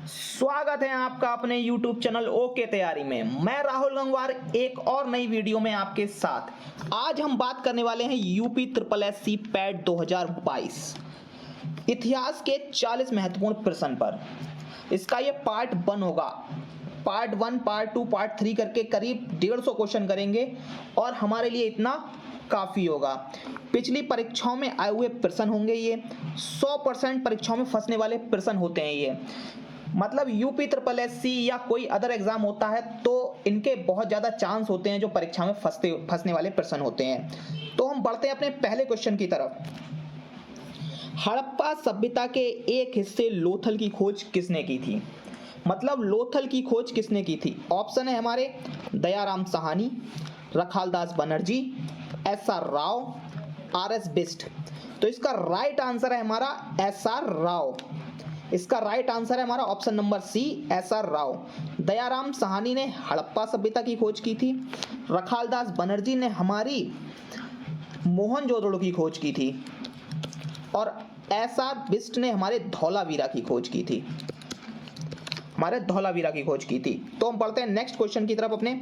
स्वागत है आपका अपने YouTube चैनल ओके तैयारी में। मैं राहुल गंगवार एक और नई वीडियो में आपके साथ। आज हम बात करने वाले हैं यूपी ट्रिपल एससी पैट 2022 इतिहास के 40 महत्वपूर्ण प्रश्न पर। इसका ये पार्ट 1 होगा। पार्ट 1, पार्ट 2, पार्ट 3 करके करीब 150 क्वेश्चन करेंगे और हमारे लिए इतना काफ़ी होगा। पिछली परीक्षाओं में आए हुए प्रश्न होंगे ये। 100% परीक्षाओं में फंसने वाले प्रश्न होते हैं ये। मतलब यूपी ट्रिपल एससी या कोई अदर एग्जाम होता है तो इनके बहुत ज़्यादा चांस होते हैं जो परीक्षा में फंसने वाले प्रश्न होते हैं। तो हम बढ़ते हैं अपने पहले क्वेश्चन की तरफ। हड़प्पा सभ्यता के एक हिस्से लोथल की खोज किसने की थी? मतलब लोथल की खोज किसने की थी? ऑप्शन है हमारे दयाराम साहनी, रखालदास बनर्जी, एस.आर. राव, आर.एस. बिष्ट। तो इसका राइट आंसर है हमारा एस.आर. राव। इसका राइट आंसर है हमारा option number C, S R. Rao. Dayaram Sahni ने हड़प्पा सभ्यता की खोज की थी। रखालदास बनर्जी ने हमारी मोहनजोदड़ो की खोज की थी और एस.आर. बिष्ट ने हमारे धौलावीरा की खोज की थी। तो हम पढ़ते हैं नेक्स्ट क्वेश्चन की तरफ अपने।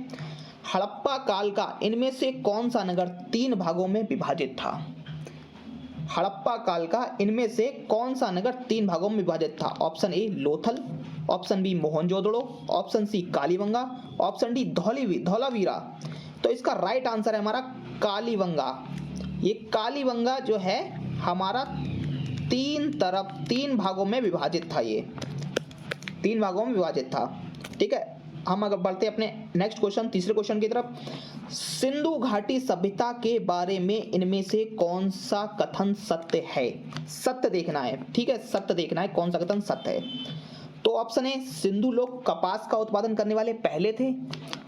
हड़प्पा काल का इनमें से कौन सा नगर 3 भागों में विभाजित था? हड़प्पा काल का इनमें से कौन सा नगर 3 भागों में विभाजित था? Option A Lothal, option B Mohenjodaro, option C Kalibanga, option D Dholavira. तो इसका राइट आंसर है हमारा कालीबंगा। ये कालीबंगा जो है हमारा 3 भागों में विभाजित था। ये 3 भागों में विभाजित था। ठीक है, हम अगर बढ़ते अपने नेक्स्ट क्वेश्चन, तीसरे क्वेश्चन की तरफ। सिंधु घाटी सभ्यता के बारे में इनमें से कौन सा कथन सत्य है? सत्य देखना है, ठीक है, सत्य देखना है कौन सा कथन सत्य है। तो ऑप्शन है सिंधु लोग कपास का उत्पादन करने वाले पहले थे।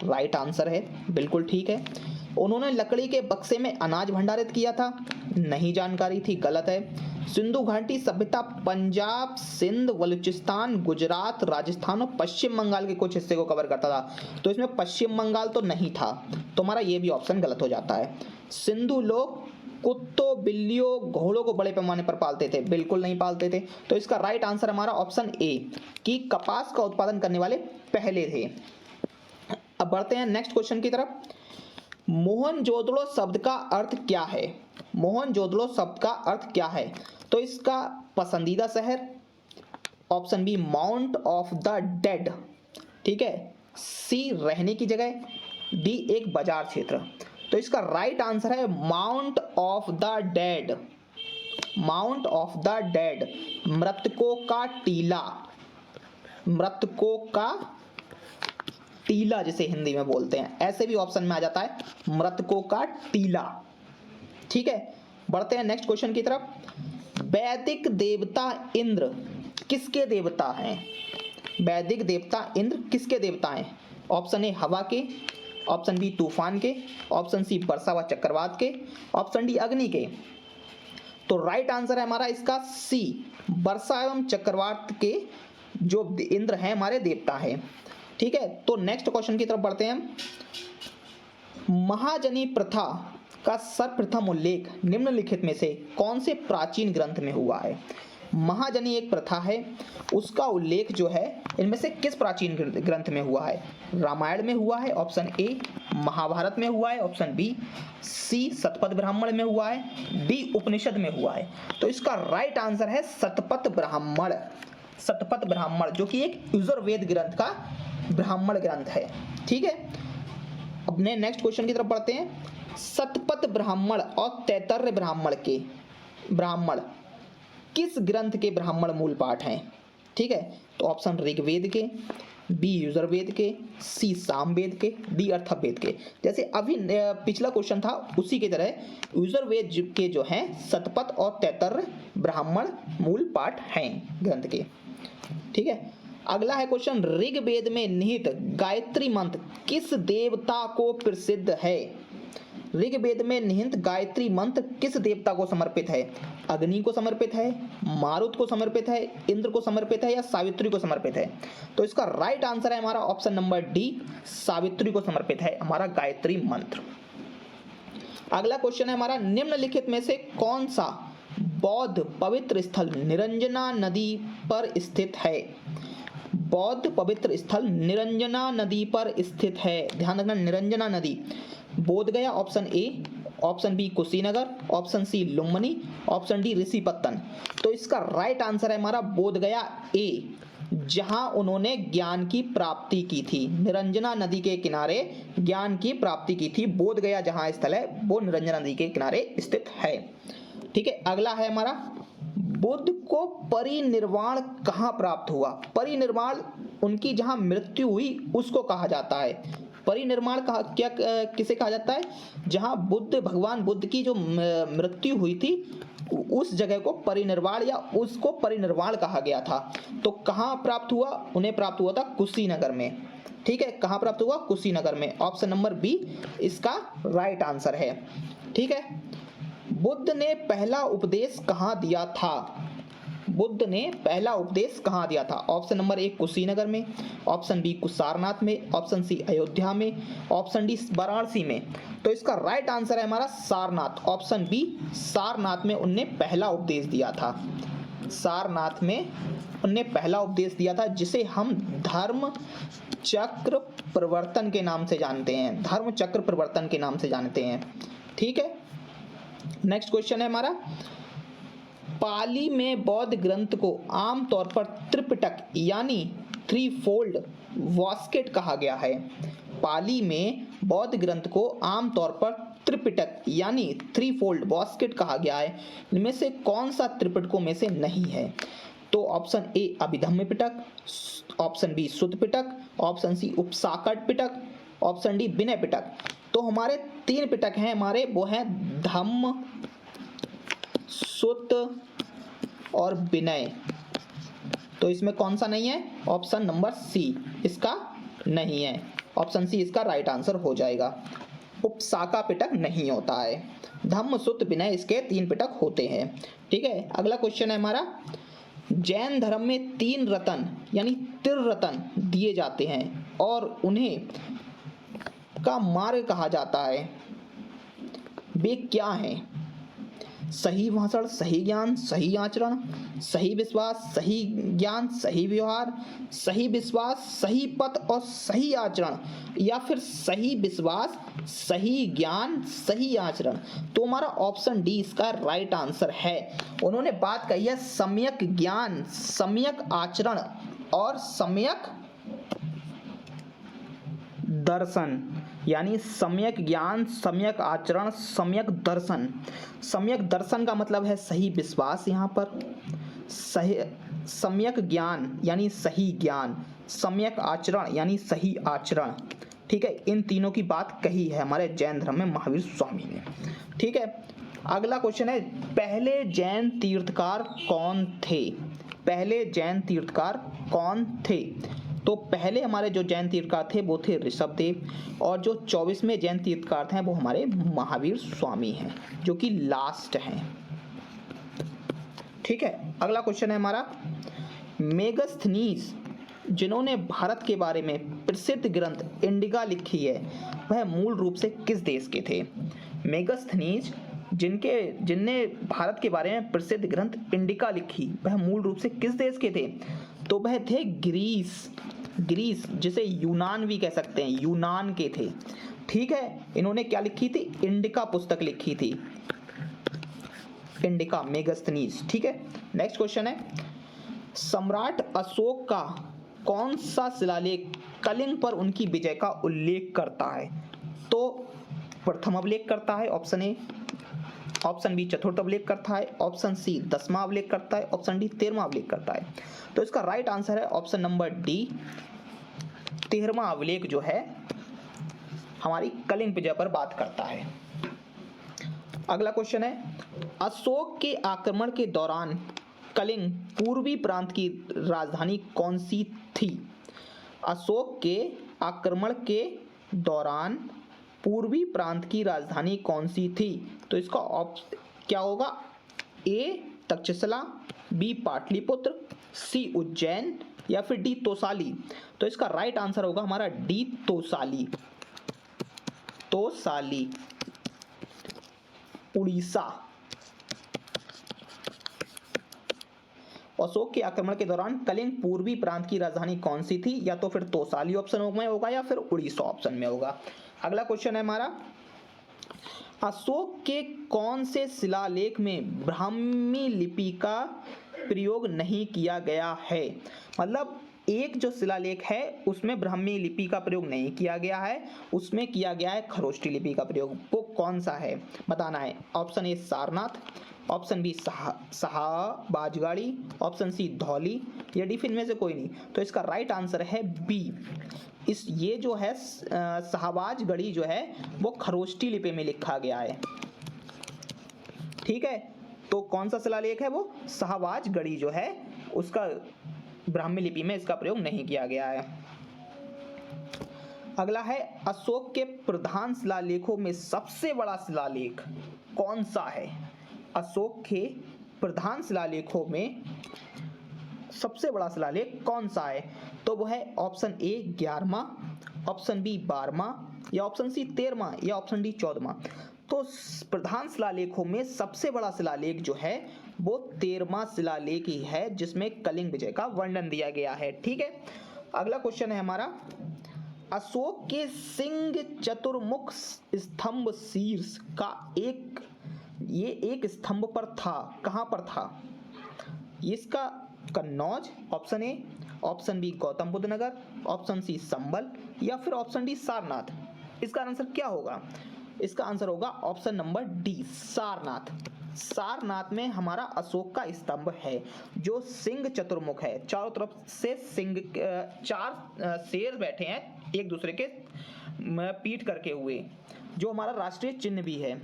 राइट आंसर है, बिल्कुल ठीक है। उन्होंने लकड़ी के बक्से में अनाज भंडारित किया था। नहीं जानकारी थी, गलत है। सिंधु घाटी सभ्यता पंजाब, सिंध, बलूचिस्तान, गुजरात, राजस्थान और पश्चिम बंगाल के कुछ हिस्से को कवर करता था। तो इसमें पश्चिम बंगाल तो नहीं था, तो हमारा ये भी ऑप्शन गलत हो जाता है। सिंधु लोग कुत्तों, बिल्लियों, घोड़ों को बड़े पैमाने पर पालते थे। बिल्कुल नहीं पालते थे। तो इसका राइट आंसर हमारा ऑप्शन ए कि कपास का उत्पादन करने वाले पहले थे। अब बढ़ते हैं नेक्स्ट क्वेश्चन की तरफ। मोहनजोदड़ो शब्द का अर्थ क्या है? मोहनजोदड़ो शब्द का अर्थ क्या है? तो इसका पसंदीदा शहर, option B mount of the dead, ठीक है, सी रहने की जगह, डी एक बाजार क्षेत्र। तो इसका राइट आंसर है mount of the dead. Mount of the dead, मृतकों का टीला, मृतकों का टीला जिसे हिंदी में बोलते हैं, ऐसे भी ऑप्शन में आ जाता है मृतकों का टीला। ठीक है, बढ़ते हैं नेक्स्ट क्वेश्चन की तरफ। वैदिक देवता इंद्र किसके देवता हैं? वैदिक देवता इंद्र किसके देवता हैं? ऑप्शन ए हवा के, ऑप्शन बी तूफान के, ऑप्शन सी वर्षा व चक्रवात के, ऑप्शन डी अग्नि के। तो राइट आंसर है हमारा इसका सी, वर्षा एवं चक्रवात के जो इंद्र हैं हमारे देवता हैं। ठीक है, तो नेक्स्ट क्वेश्चन की तरफ बढ़ते हैं हम। महाजनी प्रथा का सर्वप्रथम उल्लेख निम्नलिखित में से कौन से प्राचीन ग्रंथ में हुआ है? महाजनी एक प्रथा है, उसका उल्लेख जो है इनमें से किस प्राचीन ग्रंथ में हुआ है? रामायण में हुआ है, ऑप्शन ए, महाभारत में हुआ है, ऑप्शन बी, सी शतपथ ब्राह्मण में हुआ है, डी उपनिषद में हुआ है। तो इसका राइट आंसर है शतपथ ब्राह्मण। शतपथ ब्राह्मण जो कि एक यजुर्वेद ग्रंथ का ब्राह्मण ग्रंथ है। ठीक है, अपने नेक्स्ट क्वेश्चन की तरफ बढ़ते हैं। शतपथ ब्राह्मण और तैत्तरीय ब्राह्मण किस ग्रंथ के ब्राह्मण मूल पाठ हैं? ठीक है, तो ऑप्शन ऋग्वेद के, बी यजुर्वेद के, सी सामवेद के, डी अथर्ववेद के। जैसे अभी पिछला क्वेश्चन था उसी की तरह यजुर्वेद के जो हैं शतपथ और तैत्तरीय ब्राह्मण मूल पाठ हैं ग्रंथ के। ठीक है, अगला है क्वेश्चन। ऋग्वेद में निहित गायत्री मंत्र किस देवता को प्रसिद्ध है? ऋग्वेद में निहित गायत्री मंत्र किस देवता को समर्पित है? अग्नि को समर्पित है, मारुत को समर्पित है, इंद्र को समर्पित है या सावित्री को समर्पित है? तो इसका राइट आंसर है हमारा ऑप्शन नंबर डी, सावित्री को समर्पित है हमारा गायत्री मंत्र। अगला क्वेश्चन है हमारा। निम्नलिखित में से कौन सा बौद्ध पवित्र स्थल निरंजना नदी पर स्थित है? बौद्ध पवित्र स्थल निरंजना नदी पर स्थित है? ध्यान रखना, निरंजना नदी। Bodh Gaya option A, option B Kushinagar, option C Lumbini, option D Rishipattan. तो इसका राइट आंसर है हमारा बोध गया ए, जहां उन्होंने ज्ञान की प्राप्ति की थी। निरंजना नदी के किनारे ज्ञान की प्राप्ति की थी। बोध गया जहां स्थल है वो निरंजना नदी के किनारे स्थित है। ठीक है, अगला है हमारा, बुद्ध को परिनिर्वाण कहाँ प्राप्त हुआ? परिनिर्वाण उनकी जहां मृत्यु हुई उसको कहा जाता है। परिनिर्वाण कहा क्या, किसे कहा जाता है? जहां भगवान बुद्ध की जो मृत्यु हुई थी उस जगह को परिनिर्वाण या उसको परिनिर्वाण कहा गया था। तो कहाँ प्राप्त हुआ? उन्हें प्राप्त हुआ था कुशीनगर में। ठीक है, कहाँ प्राप्त हुआ? कुशीनगर में। ऑप्शन नंबर बी इसका राइट आंसर है। ठीक है, बुद्ध ने पहला उपदेश कहाँ दिया था? बुद्ध ने पहला उपदेश कहाँ दिया था? ऑप्शन नंबर ए कुशीनगर में, ऑप्शन बी सारनाथ में, ऑप्शन सी अयोध्या में, ऑप्शन डी वाराणसी में। तो इसका राइट आंसर है हमारा सारनाथ, ऑप्शन बी सारनाथ में उनने पहला उपदेश दिया था। सारनाथ में उनने पहला उपदेश दिया था, जिसे हम धर्म चक्र प्रवर्तन के नाम से जानते हैं। धर्म चक्र प्रवर्तन के नाम से जानते हैं। ठीक है, नेक्स्ट क्वेश्चन है हमारा, पाली में बौद्ध ग्रंथ को आमतौर पर त्रिपिटक यानी थ्री फोल्ड वास्केट कहा गया है। पाली में बौद्ध ग्रंथ को आमतौर पर त्रिपिटक यानी थ्री फोल्ड वास्केट कहा गया है। इनमें से कौन सा त्रिपिटकों में से नहीं है? तो option A Abhidhamma Pitaka, option B Sutta Pitaka, option C उपसाकट पिटक, ऑप्शन डी विनय पिटक। तो हमारे तीन पिटक हैं हमारे, वो हैं धम्म, सुत्त और विनय। तो इसमें कौन सा नहीं है? ऑप्शन नंबर सी इसका नहीं है। ऑप्शन सी इसका राइट आंसर हो जाएगा। उपसाका पिटक नहीं होता है। धम्म, सुत्त, विनय इसके तीन पिटक होते हैं। ठीक है, अगला क्वेश्चन है हमारा, जैन धर्म में तीन रतन यानी त्रिरतन दिए जाते हैं और उन्हें का मार्ग कहा जाता है। वे क्या हैं? सही भाषण, सही ज्ञान, सही आचरण, सही विश्वास, सही ज्ञान, सही व्यवहार, सही विश्वास, सही पथ और सही आचरण, या फिर सही विश्वास, सही ज्ञान, सही आचरण। तो हमारा ऑप्शन डी इसका राइट आंसर है। उन्होंने बात कही है सम्यक ज्ञान, सम्यक आचरण और सम्यक दर्शन, यानी सम्यक ज्ञान, सम्यक आचरण, सम्यक दर्शन। सम्यक दर्शन का मतलब है सही विश्वास, यहाँ पर सही सम्यक ज्ञान यानी सही ज्ञान, सम्यक आचरण यानी सही आचरण। ठीक है, इन तीनों की बात कही है हमारे जैन धर्म में महावीर स्वामी ने। ठीक है, अगला क्वेश्चन है, पहले जैन तीर्थकार कौन थे? पहले जैन तीर्थकार कौन थे? तो पहले हमारे जो जैन तीर्थकार थे वो थे ऋषभदेव, और जो 24वें जैन तीर्थकार थे वो हमारे महावीर स्वामी हैं, जो कि लास्ट हैं। ठीक है, अगला क्वेश्चन है हमारा, मेगस्थनीज जिन्होंने भारत के बारे में प्रसिद्ध ग्रंथ इंडिका लिखी है वह मूल रूप से किस देश के थे? मेगस्थनीज जिनने भारत के बारे में प्रसिद्ध ग्रंथ इंडिका लिखी वह मूल रूप से किस देश के थे? तो वह थे ग्रीस, जिसे यूनान भी कह सकते हैं, यूनान के थे। ठीक है, इन्होंने क्या लिखी थी? इंडिका पुस्तक लिखी थी, इंडिका, मेगस्थनीज। ठीक है, नेक्स्ट क्वेश्चन है, सम्राट अशोक का कौन सा शिलालेख कलिंग पर उनकी विजय का उल्लेख करता है? तो प्रथम अभिलेख करता है ऑप्शन ए, ऑप्शन बी चतुर्थ अभिलेख करता है, ऑप्शन सी 10वां अभिलेख करता है, ऑप्शन डी 13वां अभिलेख करता है। तो इसका राइट आंसर है ऑप्शन नंबर डी 13वां अभिलेख जो है हमारी कलिंग विजय पर बात करता है। अगला क्वेश्चन है, अशोक के आक्रमण के दौरान कलिंग पूर्वी प्रांत की राजधानी कौन सी थी? अशोक के आक्रमण के दौरान पूर्वी प्रांत की राजधानी कौन सी थी? तो इसका क्या होगा? ए तक्षशिला, बी पाटलिपुत्र, सी उज्जैन या फिर डी तोसाली। तो इसका राइट आंसर होगा हमारा डी तोसाली, तोसाली उड़ीसा। अशोक के आक्रमण के दौरान कलिंग पूर्वी प्रांत की राजधानी कौन सी थी? या तो फिर तोसाली ऑप्शन में होगा या फिर उड़ीसा ऑप्शन में होगा। अगला क्वेश्चन है हमारा, अशोक के कौन से शिलालेख में ब्राह्मी लिपि का प्रयोग नहीं किया गया है? मतलब एक जो शिलालेख है उसमें ब्राह्मी लिपि का प्रयोग नहीं किया गया है, उसमें किया गया है खरोष्टी लिपि का प्रयोग। वो कौन सा है बताना है। Option A Sarnath, option B Shahbazgarhi, option C Dhauli, या डी इनमें से कोई नहीं। तो इसका राइट आंसर है बी। ये जो है शाहबाजगढ़ी जो है वो खरोष्टी लिपि में लिखा गया है। ठीक है, तो कौन सा शिलालेख है? वो शाहबाजगढ़ी जो है उसका ब्राह्मी लिपि में इसका प्रयोग नहीं किया गया है। अगला है, अशोक के प्रधान शिलालेखों में सबसे बड़ा शिलालेख कौन सा है? अशोक के प्रधान शिलालेखों में सबसे बड़ा शिलालेख कौन सा है? तो वो है ऑप्शन ए 11वां, ऑप्शन बी 12वां, या ऑप्शन सी 13वां, या ऑप्शन डी 14वां। तो प्रधान शिलालेखों में सबसे बड़ा शिलालेख जो है वो 13वां शिलालेख ही है जिसमें कलिंग विजय का वर्णन दिया गया है। ठीक है, अगला क्वेश्चन है हमारा, अशोक के सिंह चतुर्मुख स्तंभ शीर्ष का एक स्तंभ पर था, कहां पर था? इसका Kannauj option A, option B Gautam Buddha Nagar, option C Sambhal, या फिर ऑप्शन डी सारनाथ। इसका आंसर क्या होगा? इसका आंसर होगा option number D Sarnath. Sarnath में हमारा अशोक का स्तंभ है जो सिंह चतुर्मुख है, चारों तरफ से सिंह चार शेर बैठे हैं एक दूसरे के पीठ करके हुए, जो हमारा राष्ट्रीय चिन्ह भी है,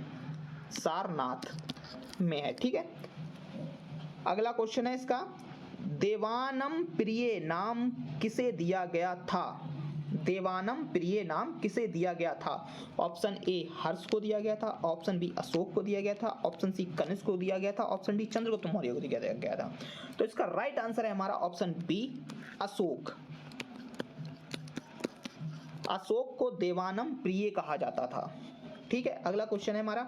सारनाथ में है। ठीक है, अगला क्वेश्चन है इसका, देवानम प्रिय नाम किसे दिया गया था? देवानम प्रिय नाम किसे दिया गया था? ऑप्शन ए हर्ष को दिया गया था, ऑप्शन बी अशोक को दिया गया था, ऑप्शन सी कनिष्क को दिया गया था, ऑप्शन डी चंद्रगुप्त मौर्य को दिया गया था। तो इसका राइट आंसर है हमारा ऑप्शन बी अशोक। अशोक को देवानम प्रिय कहा जाता था। ठीक है, अगला क्वेश्चन है हमारा,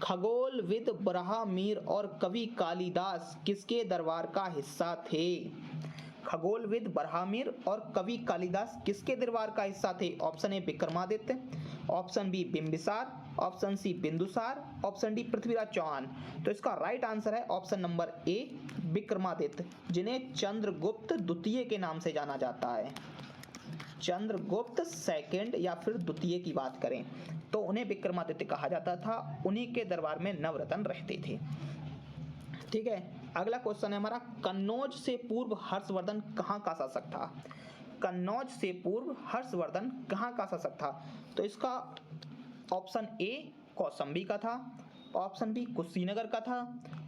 खगोलविद बरहामीर और कवि कालिदास किसके दरबार का हिस्सा थे? खगोलविद बरहामीर और कवि कालिदास किसके दरबार का हिस्सा थे? Option A Vikramaditya, option B Bimbisara, option C Bindusara, option D Prithviraj Chauhan. तो इसका राइट आंसर है ऑप्शन नंबर ए विक्रमादित्य, जिन्हें चंद्रगुप्त द्वितीय के नाम से जाना जाता है। चंद्रगुप्त सेकंड या फिर द्वितीय की बात करें तो उन्हें विक्रमादित्य कहा जाता था, उन्हीं के दरबार में नवरत्न रहते थे। ठीक है, अगला क्वेश्चन है हमारा, कन्नौज से पूर्व हर्षवर्धन कहाँ का शासक था? कन्नौज से पूर्व हर्षवर्धन कहाँ का शासक था? तो इसका ऑप्शन ए कौशाम्बी का था, ऑप्शन बी कुशीनगर का था,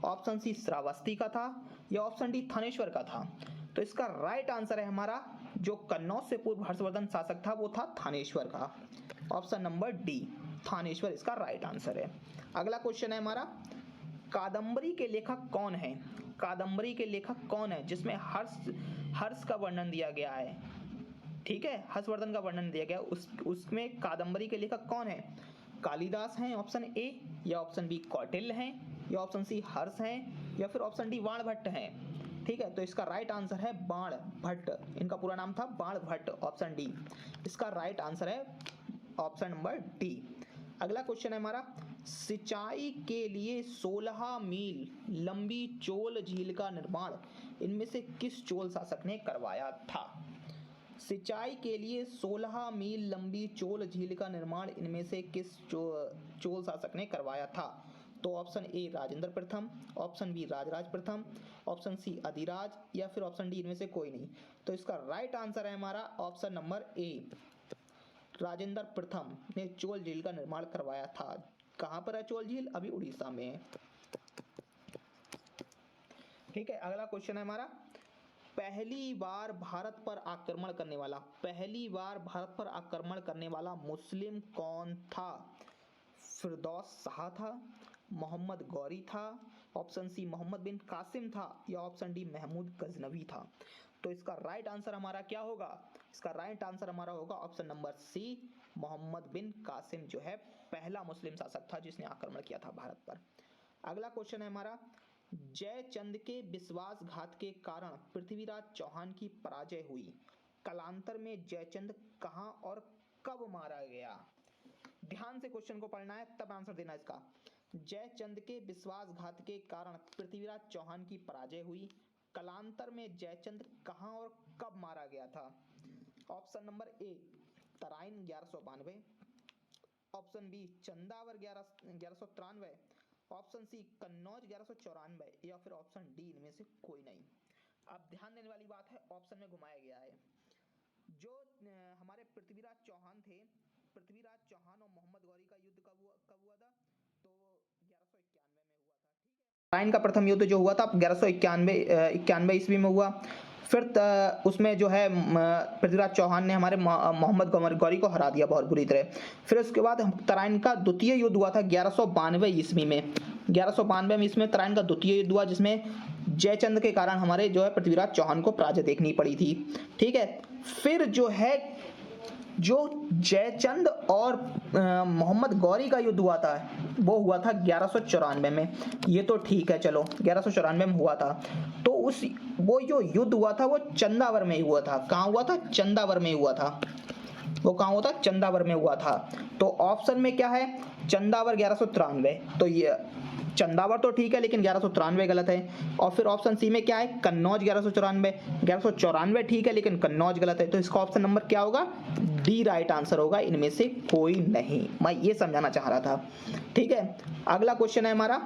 ऑप्शन सी श्रावस्ती का था, या ऑप्शन डी थानेश्वर का था। तो इसका राइट आंसर है हमारा, जो कन्नौज से पूर्व हर्षवर्धन शासक था वो था थानेश्वर का। ऑप्शन नंबर डी थानेश्वर इसका राइट आंसर है। अगला क्वेश्चन है हमारा, कादम्बरी के लेखक कौन है? कादम्बरी के लेखक कौन है जिसमें हर्ष का वर्णन दिया गया है? ठीक है, हर्षवर्धन का वर्णन दिया गया, उसमें कादम्बरी के लेखक कौन है? कालिदास हैं ऑप्शन ए, या ऑप्शन बी कौटिल्य हैं, या ऑप्शन सी हर्ष हैं, या फिर ऑप्शन डी बाणभट्ट हैं। ठीक है, तो इसका राइट आंसर है बाणभट्ट, इनका पूरा नाम था बाणभट्ट, ऑप्शन डी इसका राइट आंसर है, ऑप्शन नंबर डी। अगला क्वेश्चन है हमारा, सिंचाई के लिए 16 मील लंबी चोल झील का निर्माण इनमें से किस चोल शासक ने करवाया था? सिंचाई के लिए 16 मील लंबी चोल झील का निर्माण इनमें से किस चोल शासक ने करवाया था? तो ऑप्शन ए राजेंद्र प्रथम, ऑप्शन बी राजराज प्रथम, ऑप्शन सी अधिराज, या फिर ऑप्शन डी इनमें से कोई नहीं। तो इसका राइट आंसर है हमारा ऑप्शन नंबर ए राजेंद्र प्रथम ने चोल झील का निर्माण करवाया था। कहां पर है चोल झील? अभी उड़ीसा में है। ठीक है, अगला क्वेश्चन है हमारा, पहली बार भारत पर आक्रमण करने वाला मुस्लिम कौन था? फिरदौस शाह था, मोहम्मद गौरी था, ऑप्शन सी मोहम्मद बिन कासिम था, या ऑप्शन डी महमूद गजनवी था। तो इसका राइट आंसर हमारा क्या होगा? इसका राइट आंसर हमारा होगा ऑप्शन नंबर सी मोहम्मद बिन कासिम, जो है पहला मुस्लिम शासक था जिसने आक्रमण किया था भारत पर। अगला क्वेश्चन है हमारा, जयचंद के विश्वासघात के कारण पृथ्वीराज चौहान की पराजय हुई। कालांतर में जयचंद कहाँ और कब मारा गया? ध्यान से क्वेश्चन को पढ़ना है तब आंसर देना इसका। जयचंद के विश्वासघात के कारण पृथ्वीराज चौहान की पराजय हुई। कालांतर में जयचंद कहाँ और कब मारा गया था? Option number A Tarain 1192, option B Chandawar 1193, option C Kannauj 1194 या फिर ऑप्शन डी इनमें से कोई नहीं। अब ध्यान देने वाली बात है, ऑप्शन में घुमाया गया है। जो हमारे पृथ्वीराज चौहान थे, पृथ्वीराज चौहान और मोहम्मद गौरी का युद्ध कब हुआ था? तो 1191 में हुआ था। ठीक है, तराइन का प्रथम युद्ध जो हुआ था 1191 ईस्वी में हुआ। फिर उसमें जो है पृथ्वीराज चौहान ने हमारे मोहम्मद गौरी को हरा दिया बहुत बुरी तरह। फिर उसके बाद तराइन का द्वितीय युद्ध हुआ था 1192 ईस्वी में। 1192 में इसमें तराइन का द्वितीय युद्ध हुआ, जिसमें जयचंद के कारण हमारे जो है पृथ्वीराज चौहान को पराजय देखनी पड़ी थी। ठीक है, फिर जो है जो जयचंद और मोहम्मद गौरी का युद्ध हुआ था वो हुआ था 1194 में। ये तो ठीक है, चलो 1194 में हुआ था। तो वो जो युद्ध हुआ था वो चंदावर में हुआ था। कहाँ हुआ था? चंदावर में हुआ था। वो कहाँ हुआ था? चंदावर में हुआ था। तो ऑप्शन में क्या है? चंदावर 1193। तो ये चंदावर तो ठीक है लेकिन 1193 गलत है। और फिर ऑप्शन सी में क्या है? कन्नौज 1194। 1194 ठीक है लेकिन कन्नौज गलत है। तो इसका ऑप्शन नंबर क्या होगा? डी राइट आंसर होगा, इनमें से कोई नहीं। मैं ये समझाना चाह रहा था। ठीक है, अगला क्वेश्चन है हमारा,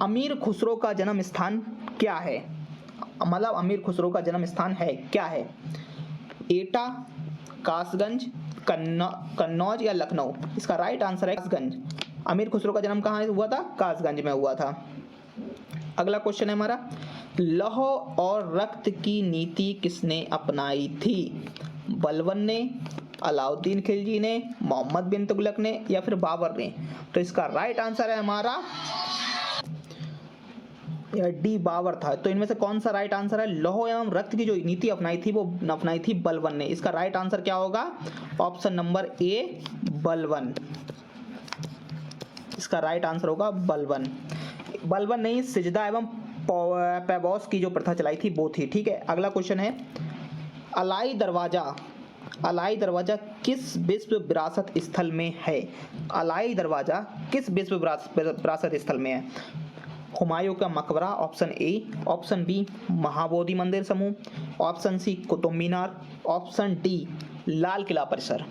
अमीर खुसरो का जन्म स्थान क्या है? मतलब अमीर खुसरो का जन्म स्थान है क्या है? एटा, कासगंज, कन्नौज या लखनऊ? इसका राइट आंसर है कासगंज। अमीर खुसरो का जन्म कहाँ हुआ था? कासगंज में हुआ था। अगला क्वेश्चन है हमारा, लौह और रक्त की नीति किसने अपनाई थी? बलबन ने, अलाउद्दीन खिलजी ने, मोहम्मद बिन तुगलक ने या फिर बाबर ने? तो इसका राइट आंसर है हमारा डी बाबर था। तो इनमें से कौन सा राइट आंसर है? लौह एवं रक्त की जो नीति अपनाई थी वो अपनाई थी बलबन ने। इसका राइट आंसर क्या होगा? ऑप्शन नंबर ए बलबन। इसका राइट आंसर होगा बलबन। बलबन ने सिजदा एवं पैबॉस की जो प्रथा चलाई थी वो थी। ठीक है, अगला क्वेश्चन है, अलाई दरवाजा किस विश्व विरासत स्थल में है? अलाई दरवाजा किस विश्व विरासत स्थल में है? हुमायूं का मकबरा option A, option B Mahabodhi मंदिर समूह, option C Qutub Minar, option D Lal Qila परिसर?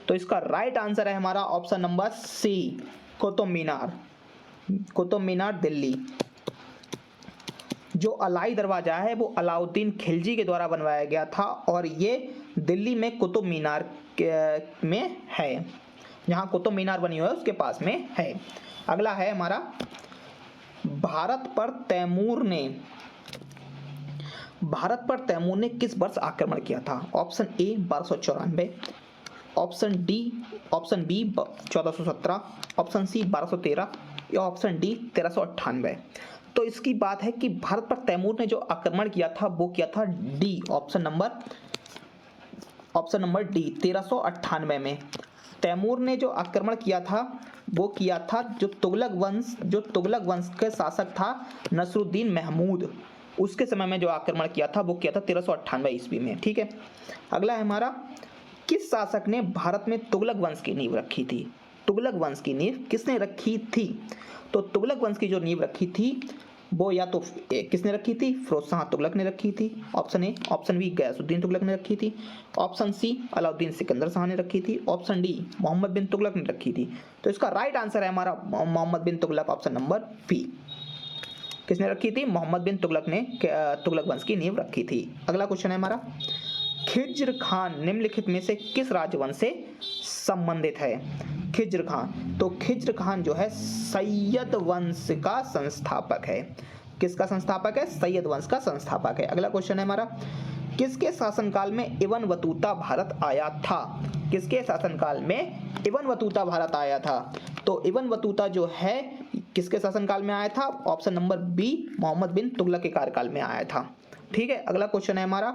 तो इसका राइट आंसर है हमारा option number C Qutub Minar. Qutub Minar Delhi. जो अलाई दरवाजा है वो अलाउद्दीन खिलजी के द्वारा बनवाया गया था और ये दिल्ली में कुतुब मीनार में है। जहाँ कुतुब मीनार बनी हुई है उसके पास में है। अगला है हमारा, भारत पर तैमूर ने किस वर्ष आक्रमण किया था? Option A 1294, option B 1417, option C 1213 या ऑप्शन डी 1398? तो इसकी बात है कि भारत पर तैमूर ने जो आक्रमण किया था वो किया था डी, ऑप्शन नंबर डी 1398 में। तैमूर ने जो आक्रमण किया था वो किया था जो तुगलक वंश के शासक था नसरुद्दीन महमूद, उसके समय में जो आक्रमण किया था वो किया था 1398 ईस्वी में। ठीक है, अगला है हमारा, किस शासक ने भारत में तुगलक वंश की नींव रखी थी? तुगलक वंश की नींव किसने रखी थी? तो तुगलक वंश की जो नींव रखी थी वो या तो किसने रखी थी? फिरोज शाह तुगलक ने रखी थी, option A, option B Ghiyasuddin Tughlaq ने रखी थी, ऑप्शन सी अलाउद्दीन सिकंदर शाह ने रखी थी, ऑप्शन डी मोहम्मद बिन तुगलक ने रखी थी। तो इसका राइट आंसर है हमारा Mohammad bin Tughlaq, option number B. किसने रखी थी? मोहम्मद बिन तुगलक ने तुगलक वंश की नींव रखी थी। अगला क्वेश्चन है हमारा, खिज्र खान निम्नलिखित में से किस राजवंश से संबंधित है? खिज्र खान, तो खिज्र खान जो है सैयद वंश का संस्थापक है। किसका संस्थापक है? सैयद वंश का संस्थापक है। अगला क्वेश्चन है हमारा, किसके शासनकाल में इब्न बतूता भारत आया था? किसके शासनकाल में इब्न बतूता भारत आया था? तो इब्न बतूता जो है किसके शासनकाल में आया था? Option number B Mohammad bin Tughlaq के कार्यकाल में आया था। ठीक है, अगला क्वेश्चन है हमारा,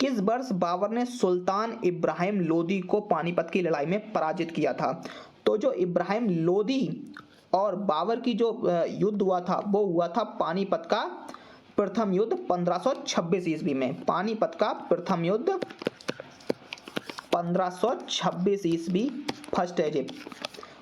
किस वर्ष बाबर ने सुल्तान इब्राहिम लोदी को पानीपत की लड़ाई में पराजित किया था? तो जो इब्राहिम लोदी और बाबर की जो युद्ध हुआ था वो हुआ था पानीपत का प्रथम युद्ध 1526 ईस्वी में। पानीपत का प्रथम युद्ध 1526 ईस्वी फर्स्ट है जी,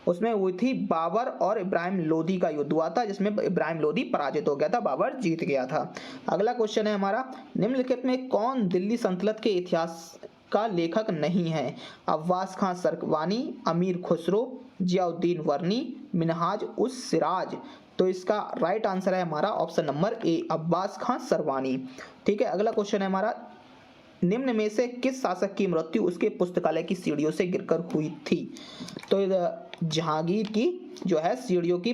उसमें हुई थी। बाबर और इब्राहिम लोदी का युद्ध हुआ था जिसमें इब्राहिम लोदी पराजित हो गया था, बाबर जीत गया था। अगला क्वेश्चन है हमारा, निम्नलिखित में कौन दिल्ली सल्तनत के इतिहास का लेखक नहीं है? अब्बास खां सरवानी, अमीर खुसरो, जियाउद्दीन वर्नी, मिनहाज उस सिराज। तो इसका राइट आंसर है हमारा ऑप्शन नंबर ए, अब्बास खां सरवानी। ठीक है, अगला क्वेश्चन है हमारा, निम्न में से किस शासक की मृत्यु उसके पुस्तकालय की सीढ़ियों से गिरकर हुई थी? तो जहांगीर की जो है सीढ़ियों की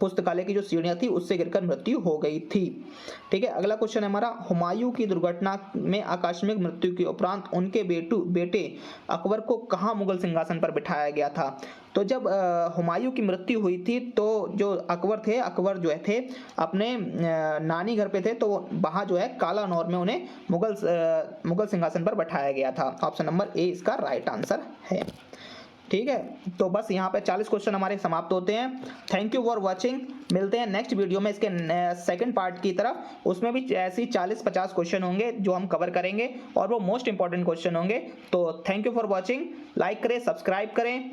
पुस्तकालय की जो सीढ़ियां थी उससे गिरकर मृत्यु हो गई थी। ठीक है, अगला क्वेश्चन है हमारा, हुमायूं की दुर्घटना में आकस्मिक मृत्यु के उपरांत उनके बेटे अकबर को कहां मुगल सिंहासन पर बिठाया गया था? तो जब हुमायूं की मृत्यु हुई थी तो जो अकबर जो थे अपने नानी घर पे थे, तो वहां जो है कालानौर में उन्हें मुगल सिंहासन पर बैठाया गया था। ऑप्शन नंबर ए इसका राइट आंसर है। ठीक है, तो बस यहाँ पे 40 क्वेश्चन हमारे समाप्त होते हैं। Thank you for watching. मिलते हैं नेक्स्ट वीडियो में इसके सेकंड पार्ट की तरफ, उसमें भी ऐसी 40-50 क्वेश्चन होंगे जो हम कवर करेंगे और वो मोस्ट इंपॉर्टेंट क्वेश्चन होंगे। तो thank you for watching, like करें, सब्सक्राइब करें।